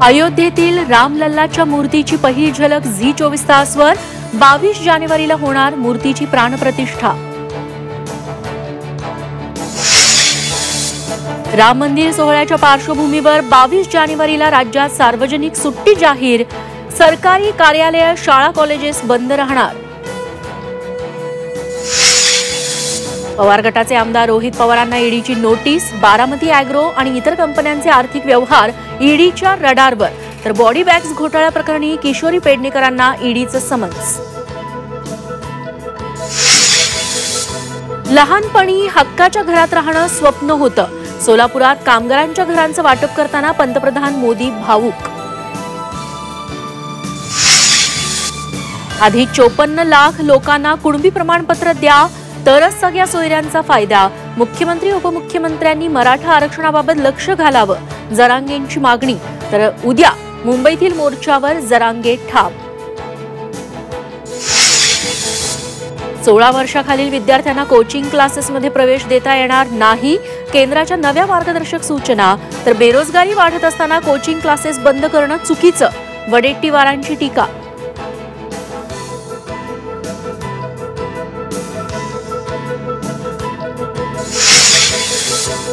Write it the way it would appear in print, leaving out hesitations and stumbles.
अयोध्येतील रामलल्लाच्या मूर्तीची पहिली झलक झी24 तासवर 22 जानेवारीला होणार मूर्तीची प्राणप्रतिष्ठा। राम मंदिर सोहळ्याच्या पार्श्वभूमीवर 22 जानेवारीला राज्यात सार्वजनिक सुट्टी जाहीर। सरकारी कार्यालय, शाळा, कॉलेजेस बंद राहणार। पवार गटाचे आमदार रोहित पवारांना ईडीची नोटीस। बारामती ॲग्रो आणि इतर कंपन्यांचे आर्थिक व्यवहार ईडीच्या रडारवर, तर बॉडी बॅग्स घोटाळ्या प्रकरणी किशोरी पेडणेकरांना ईडीचं समन्स। लहानपणी हक्काच्या घरात राहणं स्वप्न होतं। सोलापुरात कामगारांच्या घरांचं वाटप करताना पंतप्रधान मोदी भावूक। आधी 54 लाख लोकांना कुणबी प्रमाणपत्र द्या, तरच सगळ्या सोयऱ्यांचा फायदा। मुख्यमंत्री उपमुख्यमंत्र्यांनी मराठा आरक्षणाबाबत लक्ष घालावं, जरांगेंची मागणी। तर उद्या मुंबईतील मोर्चावर जरांगे ठाम। 16 वर्षाखालील विद्यार्थ्यांना कोचिंग क्लासेसमध्ये प्रवेश देता येणार नाही, केंद्राच्या नव्या मार्गदर्शक सूचना। तर बेरोजगारी वाढत असताना कोचिंग क्लासेस बंद करणं चुकीचं, वडेट्टीवारांची टीका।